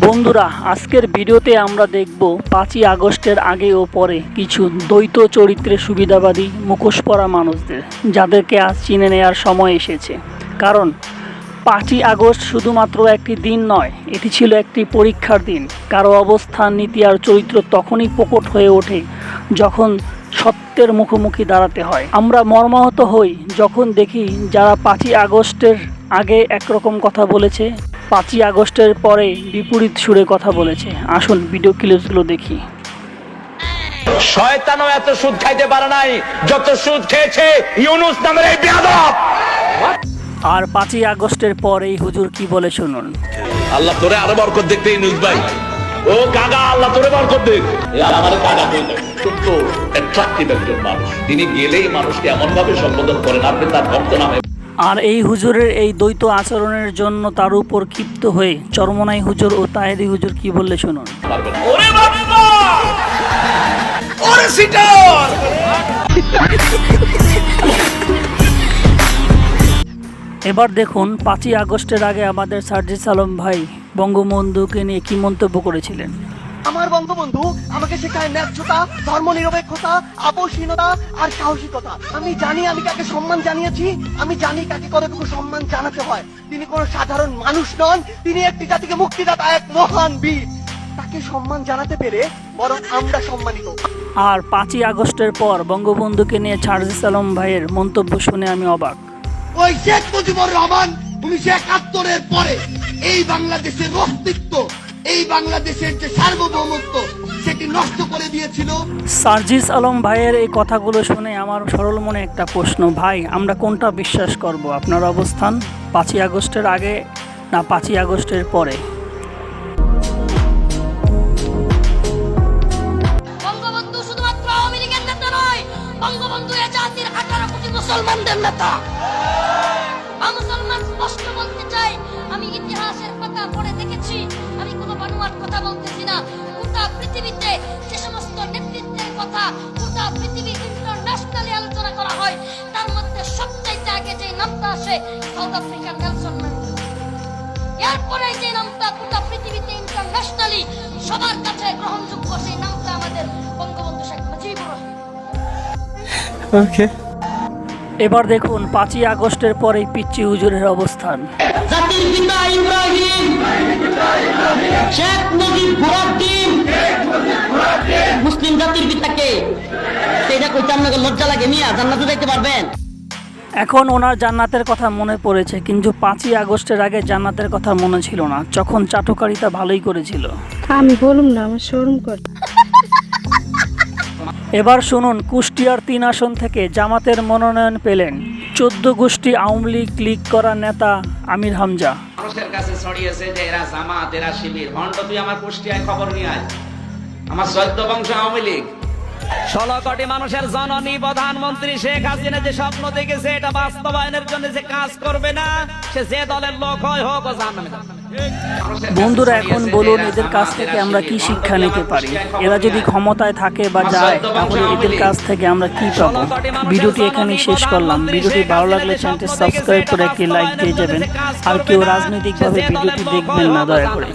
বন্ধুরা, আজকের ভিডিওতে আমরা দেখব 5ই আগস্টের আগে ও পরে কিছু দ্বৈত চরিত্রের সুবিধাবাদী মুখোশ পরা মানুষদের, যাদেরকে আজ চিনে নেওয়ার সময় এসেছে। কারণ 5ই আগস্ট শুধুমাত্র একটি দিন নয়, এটি ছিল একটি পরীক্ষার দিন। কারো অবস্থান, নীতি আর চরিত্র তখনই প্রকট হয়ে ওঠে যখন সত্যের মুখোমুখি দাঁড়াতে হয়। আমরা মর্মাহত হই যখন দেখি যারা 5ই আগস্টের আগে একরকম কথা বলেছে, 5ই আগস্টের পরে বিপরীত সুরে কথা বলেছে। আসুন ভিডিও ক্লিপসগুলো দেখি। শয়তানও এত সুদ খাইতে পারে নাই যত সুদ খেয়েছে ইউনূস নামের এই বেয়াদব। আর 5ই আগস্টের পর এই হুজুর কি বলে শুনুন। আল্লাহ তোরে আরো বরকত দেখতে ইউনূস ভাই। ও কাকা, আল্লাহ তোরে বরকত দেখ। আমার কাকা কিন্তু অ্যাট্রাকটিভ একজন মানুষ, তিনি গেলেই মানুষকে এমন ভাবে সম্বোধন করেন আপনি তার ভক্ত নামে। আর এই হুজুরের এই দ্বৈত আচরণের জন্য তার উপর ক্ষিপ্ত হয়ে চরমনাই হুজুর ও তাহেরি হুজুর কি বললে শুনুন। ওরে বাবা, ওরে সিটার। এবার দেখুন 5ই আগস্টের আগে আমাদের সার্জিস আলম ভাই বঙ্গবন্ধুকে নিয়ে কি মন্তব্য করেছিলেন। আমার বঙ্গবন্ধু আমাকে শেখায় ন্যায্যতা, ধর্মনিরপেক্ষতা, আপোষহীনতা আর সাহসিকতা। আমি জানি আমি কাকে সম্মান জানিয়েছি, আমি জানি কাকে কতটুকু সম্মান জানাতে হয়। তিনি কোনো সাধারণ মানুষ নন, তিনি একটি জাতিকে মুক্তিদাতা, এক মহান বীর। তাকে সম্মান জানাতে পেরে বরং আমরা সম্মানিত। আর 5ই আগস্টের পর বঙ্গবন্ধুকে নিয়ে সার্জিস আলম ভাইয়ের মন্তব্য শুনে আমি অবাক। ওই শেখ মুজিবুর রহমান 1971-এর পরে এই বাংলাদেশের অস্তিত্ব, এই বাংলাদেশের যে সার্বভৌমত্ব, সেটি নষ্ট করে দিয়েছিল। সার্জিস আলম ভাইয়ের এই কথাগুলো শুনে আমার সরল মনে একটা প্রশ্ন, ভাই আমরা কোনটা বিশ্বাস করব? আপনার অবস্থান 5ই আগস্টের আগে না 5ই আগস্টের পরে? বঙ্গবন্ধু শুধুমাত্র আওয়ামী লীগের নেতা নয়, বঙ্গবন্ধু এ জাতির 18 কোটি মুসলমানদের নেতা। মুসলমান স্পষ্ট বলতে চাই, আমি ইতিহাসের পাতা পড়ে দেখেছি, আমি কোনো বানোয়াট কথা বলতেছি না। গোটা পৃথিবীতে যে সমস্ত নেতৃত্বের কথা গোটা পৃথিবী ইন্টারন্যাশনালি আলোচনা করা হয়, তার মধ্যে সবচাইতে আগে যে নামটা আসে সাউথ আফ্রিকার নেলসন ম্যান্ডেলা। এরপরে যে নামটা গোটা পৃথিবীতে ইন্টারন্যাশনালি সবার কাছে গ্রহণযোগ্য, সেই নামটা আমাদের বঙ্গবন্ধু শেখ মুজিবুর রহমান। এবার দেখুন 5ই আগস্টের পরে পিচ্চি হুজুরের অবস্থান। জাতির পিতা ইব্রাহিম, শেখ মুজিব ঘোড়ার মুসলিম জাতির পিতাকে সেটা কইতে আপনাকে লজ্জা লাগে? মিয়া জান্নাতে যাইতে পারবেন? এখন ওনার জান্নাতের কথা মনে পড়েছে, কিন্তু 5ই আগস্টের আগে জান্নাতের কথা মনে ছিল না, যখন চাটুকারিতা ভালোই করেছিল। আমি বলুম না, আমার শরম করে। এবার শুনুন, কুষ্টিয়ার 3 আসন থেকে জামাতের মনোনয়ন পেলেন 14 গোষ্ঠী আওয়ামী লীগ লিগ করা নেতা আমির হামজা। মানুষের কাছে ছড়িয়েছে যে এরা জামাত, এরা শিবির। ভণ্ড, তুই আমার কুষ্টিয়ায় খবর নিয়ে আয়। আমার 14 বংশ আওয়ামী লীগ। 16 কোটি মানুষের জননী প্রধানমন্ত্রী শেখ হাসিনা যে স্বপ্ন দেখেছে, এটা বাস্তবায়নের জন্য যে কাজ করবে না, সে যে দলের লোক হয় হোক, ও জাহান্নামে যাবে। বন্ধুরা, এখন বলুন এদের কাছ থেকে আমরা কি শিক্ষা নিতে পারি? এরা যদি ক্ষমতায় থাকে বা যায়, তাহলে এদের কাছ থেকে আমরা কি পাবো? ভিডিওটি এখানেই শেষ করলাম। ভিডিওটি ভালো লাগলে চ্যানেলটি সাবস্ক্রাইব করে একটি লাইক দিয়ে যাবেন। আর কেউ রাজনৈতিকভাবে ভিডিওটি দেখবেন না, দয়া করে।